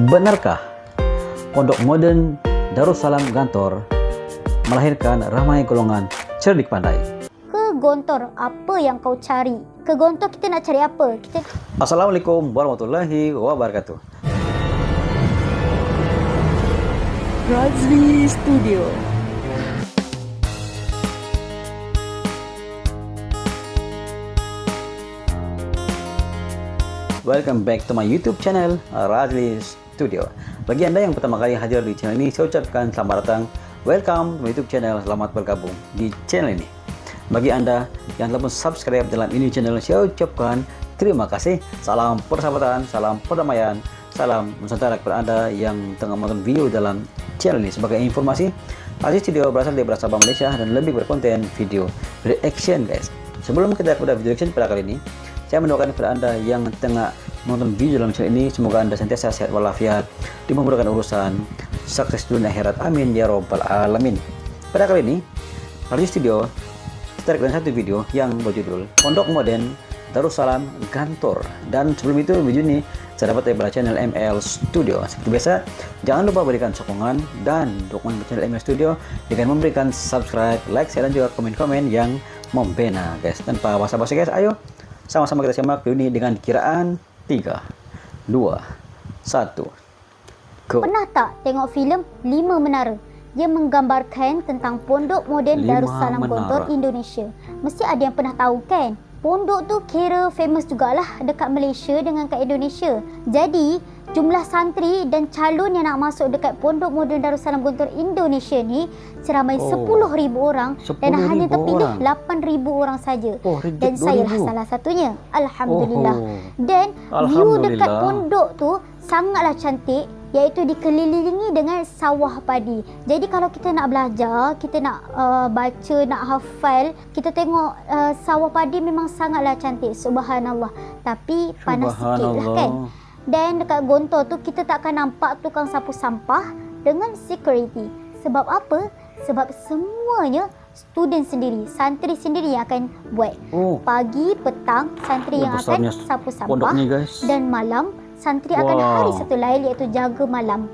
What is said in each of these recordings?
Benarkah Pondok Modern Darussalam Gantor melahirkan ramai golongan cerdik pandai? Ke Gontor, apa yang kau cari? Ke Gontor kita nak cari apa? Assalamualaikum warahmatullahi wabarakatuh. Razli Studio. Welcome back to my YouTube channel, Razli Studio. Bagi anda yang pertama kali hadir di channel ini, saya ucapkan selamat datang. Welcome to my YouTube channel, selamat bergabung di channel ini. Bagi anda yang telah subscribe dalam ini channel, saya ucapkan terima kasih. Salam persahabatan, salam perdamaian, salam nusantara kepada anda yang tengah menonton video dalam channel ini. Sebagai informasi, Razli Studio berasal dari Sabah, Malaysia dan lebih berkonten video reaction, guys. Sebelum kita pada video reaction pada kali ini, saya mendoakan kepada anda yang tengah menonton video dalam channel ini, semoga anda sentiasa sehat walafiat, dimudahkan urusan, sukses dunia akhirat, amin ya robbal alamin. Pada kali ini, Razli Studio tarik dengan satu video yang berjudul Pondok Modern Darussalam Gantor. Dan sebelum itu, video ini saya dapat dari channel ML Studio. Seperti biasa, jangan lupa berikan sokongan dan dukungan ke channel ML Studio dengan memberikan subscribe, like, share, dan juga komen-komen yang membina, guys. Tanpa basa-basi, guys, ayo sama-sama kita simak video ini dengan kiraan 3, 2, 1, go. Pernah tak tengok filem 5 Menara? Dia menggambarkan tentang Pondok Modern 5 Darussalam Gantor Menara. Indonesia. Mesti ada yang pernah tahu kan? Pondok tu kira famous jugalah dekat Malaysia dengan kat Indonesia. Jadi, jumlah santri dan calon yang nak masuk dekat Pondok Modern Darussalam Gantor Indonesia ni seramai 10,000 orang dan hanya terpilih 8,000 orang saja. Dan saya lah salah satunya. Alhamdulillah. Dan view dekat pondok tu sangatlah cantik, iaitu dikelilingi dengan sawah padi. Jadi kalau kita nak belajar, kita nak baca, nak hafal, kita tengok sawah padi memang sangatlah cantik. Subhanallah. Tapi panas sikit lah kan. Dan dekat Gontor tu kita takkan nampak tukang sapu sampah dengan security. Sebab apa? Sebab semuanya student sendiri, santri sendiri yang akan buat. Pagi, petang, santri yang akan sapu sampah ni, dan malam santri akan hari satu lain, iaitu jaga malam.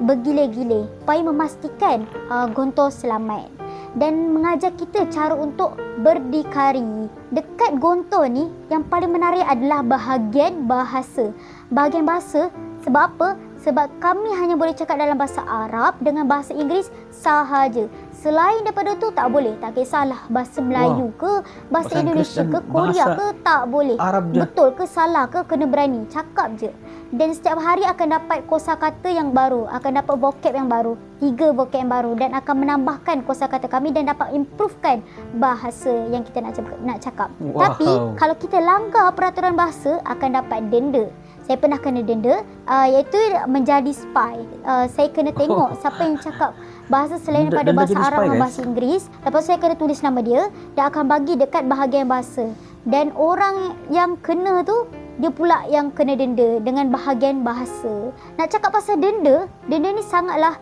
Bergile-gile supaya memastikan Gontor selamat. Dan mengajar kita cara untuk berdikari. Dekat Gontor ni, yang paling menarik adalah bahagian bahasa. Bahagian bahasa, sebab apa? Sebab kami hanya boleh cakap dalam bahasa Arab dengan bahasa Inggeris sahaja. Selain daripada tu tak boleh. Tak kisahlah bahasa Melayu ke, bahasa Indonesia ke, Korea ke, tak boleh. Arab je. Betul ke, salah ke, kena berani. Cakap je. Dan setiap hari akan dapat kosakata yang baru, akan dapat vocab yang baru, 3 vocab yang baru, dan akan menambahkan kosakata kami dan dapat improvekan bahasa yang kita nak cakap. Tapi kalau kita langgar peraturan bahasa, akan dapat denda. Saya pernah kena denda, iaitu menjadi spy. Saya kena tengok siapa yang cakap bahasa selain daripada bahasa Arab dan bahasa Inggeris. Lepas saya kena tulis nama dia dan akan bagi dekat bahagian bahasa. Dan orang yang kena tu, dia pula yang kena denda dengan bahagian bahasa. Nak cakap pasal denda ni sangatlah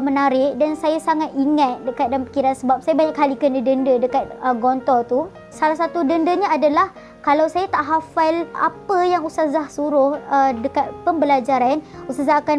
menarik dan saya sangat ingat dekat dalam fikiran sebab saya banyak kali kena denda dekat Gontor tu. Salah satu dendanya adalah kalau saya tak hafal apa yang ustazah suruh dekat pembelajaran, ustazah akan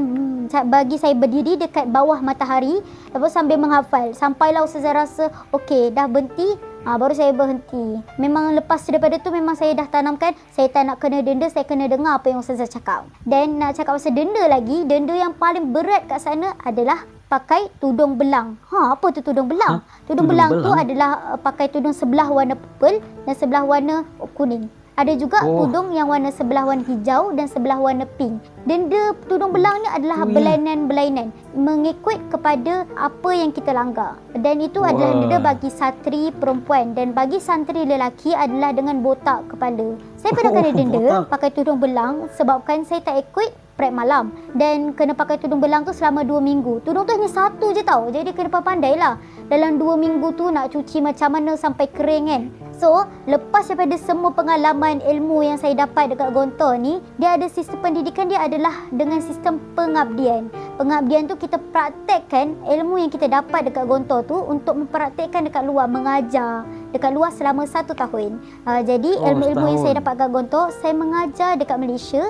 bagi saya berdiri dekat bawah matahari lepas sambil menghafal. Sampailah ustazah rasa okey, dah berhenti, baru saya berhenti. Memang lepas daripada tu memang saya dah tanamkan, saya tak nak kena denda, saya kena dengar apa yang ustazah cakap. Dan nak cakap pasal denda lagi, denda yang paling berat kat sana adalah pakai tudung belang. Apa tu tudung belang? Tudung belang tu adalah pakai tudung sebelah warna purple dan sebelah warna kuning. Ada juga tudung yang warna sebelah warna hijau dan sebelah warna pink. Denda tudung belang ni adalah berlainan-berlainan mengikut kepada apa yang kita langgar. Dan itu adalah denda bagi santri perempuan, dan bagi santri lelaki adalah dengan botak kepala. Saya pernah kena denda pakai tudung belang sebabkan saya tak ikut prep malam dan kena pakai tudung belang tu selama 2 minggu. Tudung tu hanya satu je tau, jadi kena pandai lah dalam 2 minggu tu nak cuci macam mana sampai kering kan. So, lepas daripada semua pengalaman ilmu yang saya dapat dekat Gontor ni, dia ada sistem pendidikan dia adalah dengan sistem pengabdian. Pengabdian tu kita praktekkan ilmu yang kita dapat dekat Gontor tu untuk mempraktekkan dekat luar, mengajar dekat luar selama 1 tahun. Jadi ilmu-ilmu yang saya dapat dekat Gontor, saya mengajar dekat Malaysia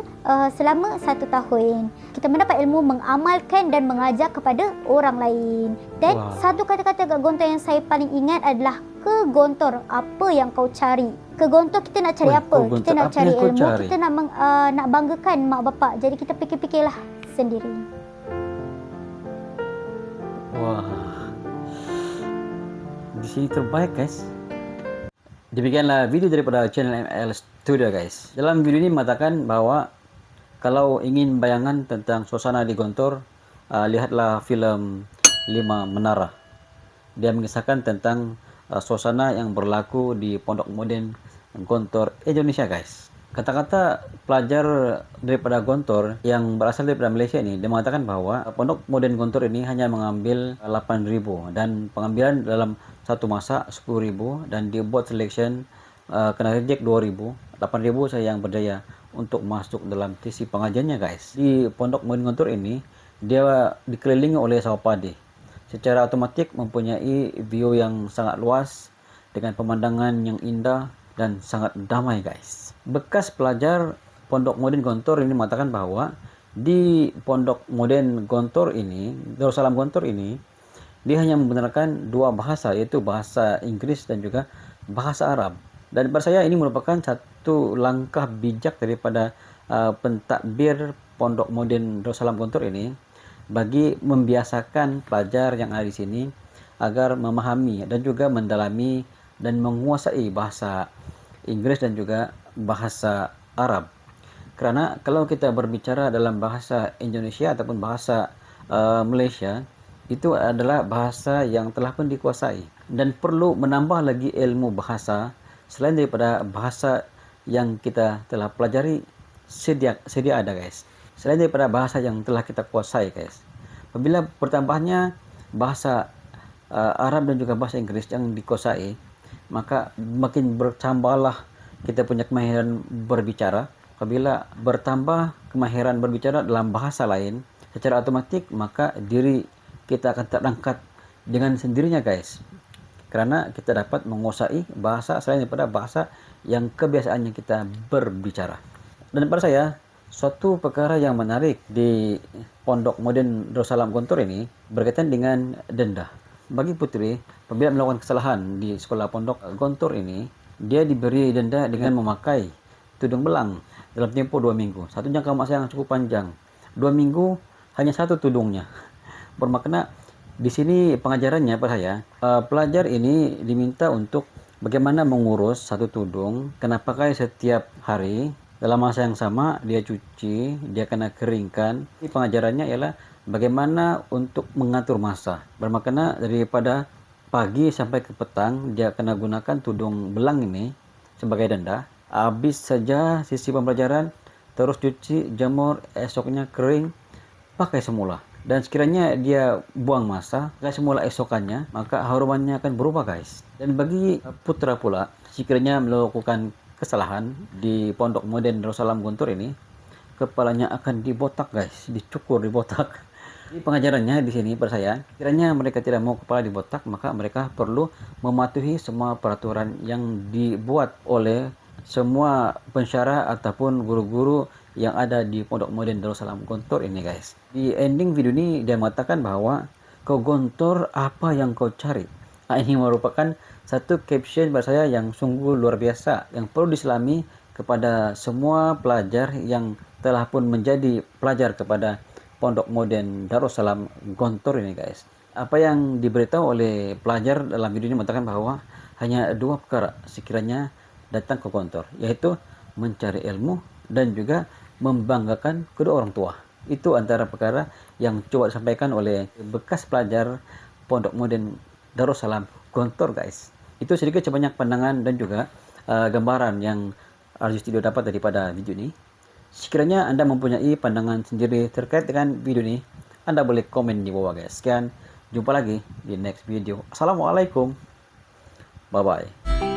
selama 1 tahun. Kita mendapat ilmu mengamalkan dan mengajar kepada orang lain. Dan satu kata-kata dekat Gontor yang saya paling ingat adalah ke Gontor, apa yang kau cari? Ke Gontor kita nak cari apa? Kita nak cari ilmu, kita nak banggakan mak bapak. Jadi kita fikir-fikirlah sendiri. Wah, di sini terbaik guys. Demikianlah video daripada channel ML Studio guys. Dalam video ini mengatakan bahwa kalau ingin bayangan tentang suasana di Gontor, lihatlah filem 5 Menara. Dia mengisahkan tentang suasana yang berlaku di Pondok Moden Gontor Indonesia guys. Kata-kata pelajar daripada Gontor yang berasal daripada Malaysia ini, dia mengatakan bahwa Pondok Moden Gontor ini hanya mengambil 8.000 dan pengambilan dalam satu masa 10.000 dan dibuat selection kena reject 2.000. 8.000 saya yang berdaya untuk masuk dalam sesi pengajiannya guys. Di Pondok Moden Gontor ini dia dikelilingi oleh sawah padi. Secara otomatis mempunyai view yang sangat luas dengan pemandangan yang indah dan sangat damai guys. Bekas pelajar Pondok Moden Gontor ini mengatakan bahwa di Pondok Moden Gontor ini, Darussalam Gontor ini, dia hanya membenarkan 2 bahasa, yaitu bahasa Inggris dan juga bahasa Arab. Dan pada saya ini merupakan satu langkah bijak daripada pentadbir Pondok Moden Darussalam Gontor ini bagi membiasakan pelajar yang ada di sini agar memahami dan juga mendalami dan menguasai bahasa Inggris dan juga bahasa Arab. Kerana kalau kita berbicara dalam bahasa Indonesia ataupun bahasa Malaysia, itu adalah bahasa yang telah pun dikuasai dan perlu menambah lagi ilmu bahasa selain daripada bahasa yang kita telah pelajari sedia ada guys. Selain daripada bahasa yang telah kita kuasai guys. Apabila bertambahnya bahasa Arab dan juga bahasa Inggris yang dikuasai, maka makin bertambahlah kita punya kemahiran berbicara. Apabila bertambah kemahiran berbicara dalam bahasa lain, secara otomatis maka diri kita akan terangkat dengan sendirinya guys. Kerana kita dapat menguasai bahasa selain daripada bahasa yang kebiasaannya kita berbicara. Dan pada saya, suatu perkara yang menarik di Pondok Moden Darussalam Gontor ini berkaitan dengan denda. Bagi puteri, apabila melakukan kesalahan di sekolah Pondok Gontor ini, dia diberi denda dengan memakai tudung belang dalam tempoh 2 minggu. Satu jangka masa yang cukup panjang. 2 minggu hanya satu tudungnya. Bermakna di sini pengajarannya pada saya, pelajar ini diminta untuk bagaimana mengurus satu tudung, kena pakai setiap hari. Dalam masa yang sama, dia cuci, dia kena keringkan. Ini pengajarannya ialah bagaimana untuk mengatur masa. Bermakna daripada pagi sampai ke petang, dia kena gunakan tudung belang ini sebagai denda. Habis saja sisi pembelajaran, terus cuci, jemur, esoknya kering, pakai semula. Dan sekiranya dia buang masa, pakai semula esokannya, maka harumannya akan berubah guys. Dan bagi putra pula, sekiranya melakukan kesalahan di Pondok Moden Darussalam Gontor ini, kepalanya akan dibotak guys, dicukur, dibotak. Jadi pengajarannya di sini pada saya, kiranya mereka tidak mau kepala dibotak, maka mereka perlu mematuhi semua peraturan yang dibuat oleh semua pensyarah ataupun guru-guru yang ada di Pondok Moden Darussalam Gontor ini guys. Di ending video ini dia mengatakan bahwa kau Gontor apa yang kau cari. Ini merupakan satu caption pada saya yang sungguh luar biasa yang perlu diselami kepada semua pelajar yang telah pun menjadi pelajar kepada Pondok Moden Darussalam Gontor ini guys. Apa yang diberitahu oleh pelajar dalam video ini mengatakan bahwa hanya 2 perkara sekiranya datang ke Gontor, yaitu mencari ilmu dan juga membanggakan kedua orang tua. Itu antara perkara yang coba disampaikan oleh bekas pelajar Pondok Moden Darussalam Gontor guys. Itu sedikit sebanyak pandangan dan juga gambaran yang RJ Studio dapat daripada video ini. Sekiranya Anda mempunyai pandangan sendiri terkait dengan video ini, Anda boleh komen di bawah guys. Sekian, jumpa lagi di next video. Assalamualaikum. Bye bye.